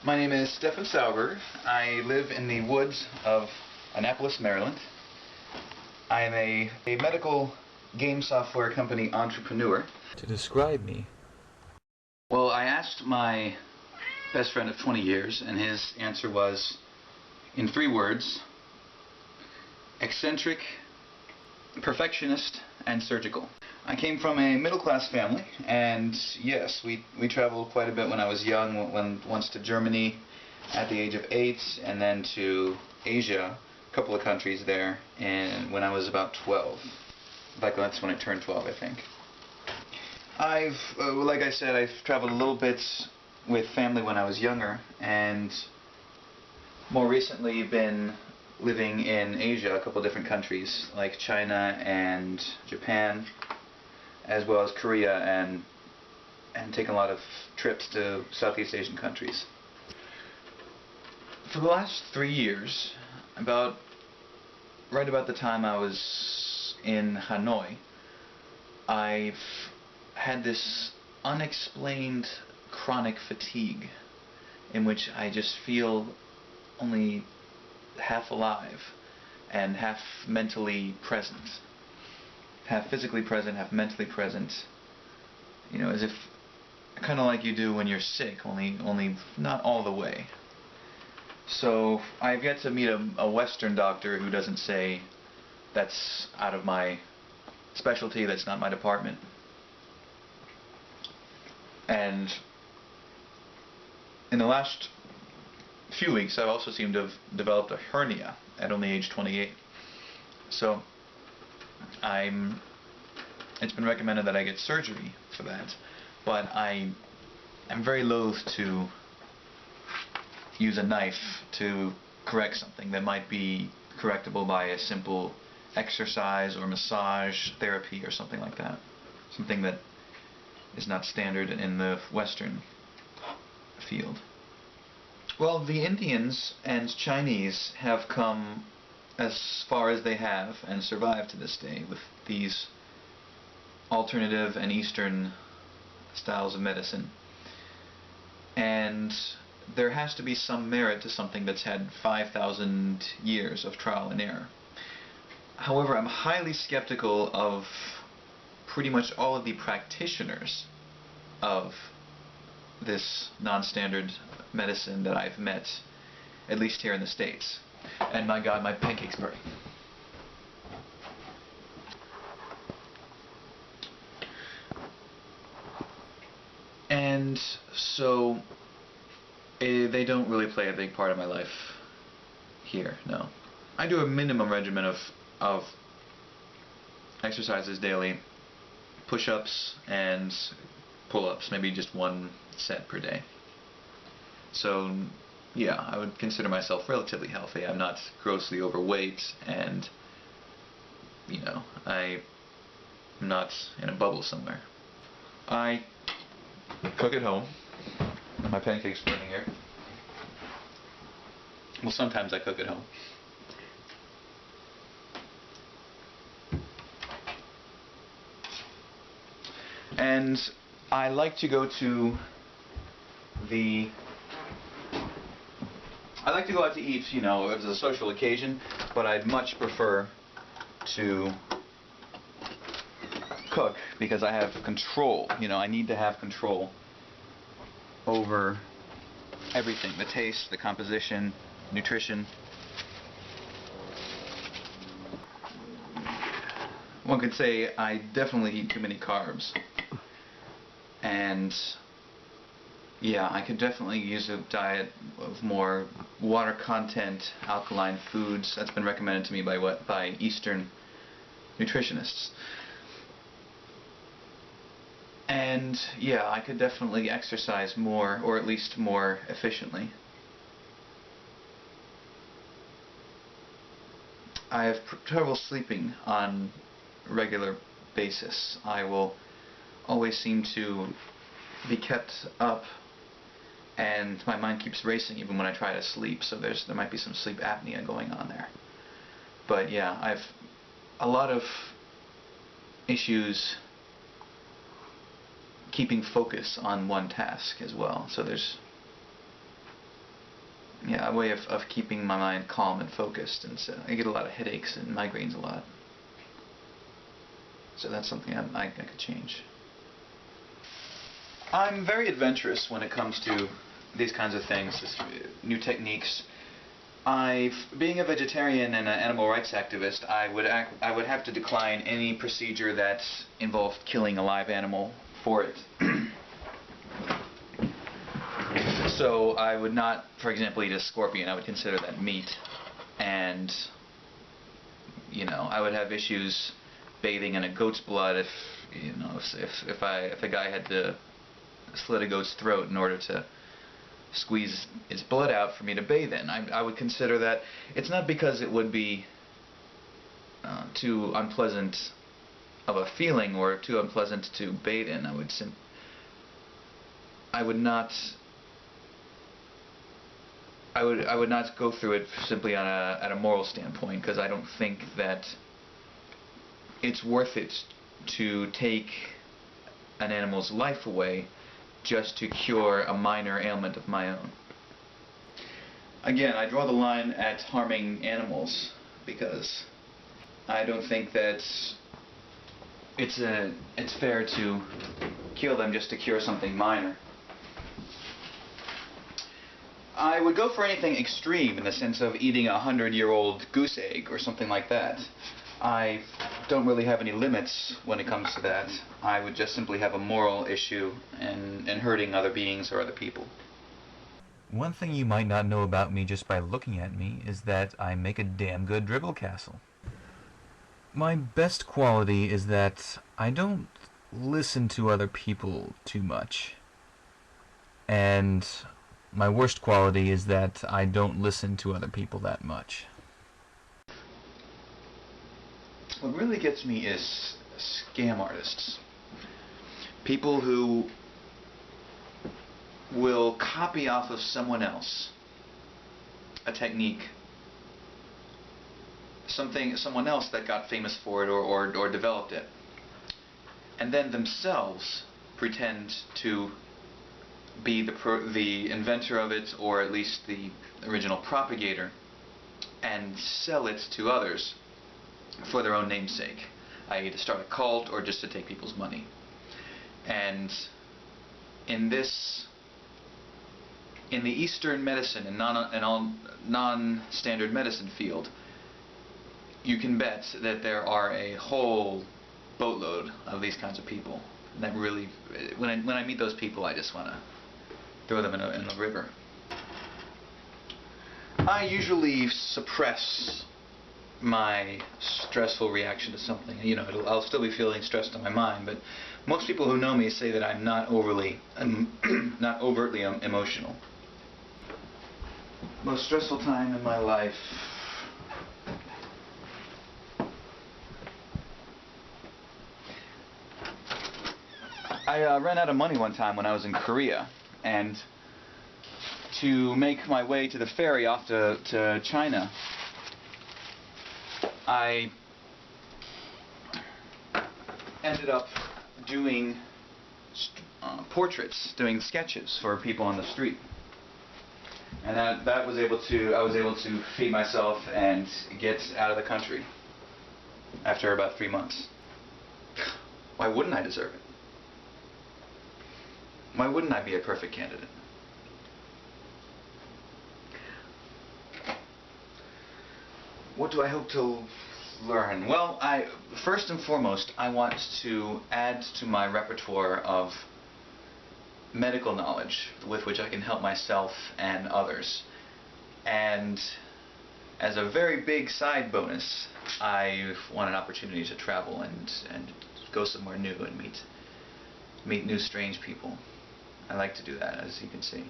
My name is Stefan Sauber. I live in the woods of Annapolis, Maryland. I am a medical game software company entrepreneur. To describe me. Well, I asked my best friend of 20 years, and his answer was, in 3 words, eccentric, perfectionist, and surgical. I came from a middle-class family, and yes, we traveled quite a bit when I was young, once to Germany at the age of 8, and then to Asia, a couple of countries there, and when I was about 12. In fact, that's when I turned 12, I think. Like I said, I've traveled a little bit with family when I was younger, and more recently been living in Asia, a couple of different countries, like China and Japan, as well as Korea, and taken a lot of trips to Southeast Asian countries. For the last 3 years, right about the time I was in Hanoi, I've had this unexplained chronic fatigue in which I just feel only half alive and half mentally present. Half physically present, half mentally present. You know, as if kind of like you do when you're sick, only not all the way. So I've yet to meet a Western doctor who doesn't say that's out of my specialty, that's not my department. And in the last few weeks, I've also seemed to have developed a hernia at only age 28. So it's been recommended that I get surgery for that, but I'm very loath to use a knife to correct something that might be correctable by a simple exercise or massage therapy or something like that. Something that is not standard in the Western field. Well, the Indians and Chinese have come as far as they have and survived to this day with these alternative and Eastern styles of medicine. And there has to be some merit to something that's had 5,000 years of trial and error. However, I'm highly skeptical of pretty much all of the practitioners of this non-standard medicine that I've met, at least here in the States. And my God, my pancake's burning. And so they don't really play a big part of my life here, no. I do a minimum regimen of exercises daily, push-ups and pull-ups, maybe just 1 set per day. So yeah, I would consider myself relatively healthy. I'm not grossly overweight, and you know, I'm not in a bubble somewhere. I cook at home. My pancake's burning here. Well, sometimes I cook at home. And I like to go out to eat, you know, if it's a social occasion, but I'd much prefer to cook because I have control. You know, I need to have control over everything, the taste, the composition, nutrition. One could say I definitely eat too many carbs. And yeah, I could definitely use a diet of more water content, alkaline foods. That's been recommended to me by Eastern nutritionists. And yeah, I could definitely exercise more, or at least more efficiently. I have trouble sleeping on a regular basis. I will always seem to be kept up, and my mind keeps racing even when I try to sleep, so there might be some sleep apnea going on there. But yeah, I've a lot of issues keeping focus on one task as well, so there's yeah, a way of keeping my mind calm and focused, and so I get a lot of headaches and migraines a lot. So that's something I could change. I'm very adventurous when it comes to these kinds of things, new techniques. Being a vegetarian and an animal rights activist, I would have to decline any procedure that involved killing a live animal for it. So I would not, for example, eat a scorpion. I would consider that meat, and I would have issues bathing in a goat's blood if a guy had to slit a goat's throat in order to squeeze its blood out for me to bathe in. I would consider that. It's not because it would be too unpleasant of a feeling or too unpleasant to bathe in. I would not go through it simply at a moral standpoint, because I don't think that it's worth it to take an animal's life away just to cure a minor ailment of my own. Again, I draw the line at harming animals, because I don't think that it's fair to kill them just to cure something minor. I would go for anything extreme in the sense of eating a 100-year-old goose egg or something like that. I don't really have any limits when it comes to that. I would just simply have a moral issue in hurting other beings or other people. One thing you might not know about me just by looking at me is that I make a damn good dribble castle. My best quality is that I don't listen to other people too much. And my worst quality is that I don't listen to other people that much. What really gets me is scam artists. People who will copy off of someone else a technique, someone else that got famous for it or developed it, and then themselves pretend to be the inventor of it, or at least the original propagator, and sell it to others for their own namesake, i.e. to start a cult or just to take people's money. And in the Eastern medicine and non-standard medicine field, you can bet that there are a whole boatload of these kinds of people that really, when I meet those people, I just want to throw them in a river. I usually suppress my stressful reaction to something. I'll still be feeling stressed on my mind, but most people who know me say that I'm not overtly emotional. Most stressful time in my life. I ran out of money one time when I was in Korea, and to make my way to the ferry off to China, I ended up doing portraits, doing sketches for people on the street, and I was able to feed myself and get out of the country after about 3 months. Why wouldn't I deserve it? Why wouldn't I be a perfect candidate? What do I hope to learn? Well, first and foremost, I want to add to my repertoire of medical knowledge with which I can help myself and others. And as a very big side bonus, I want an opportunity to travel and go somewhere new and meet new strange people. I like to do that, as you can see.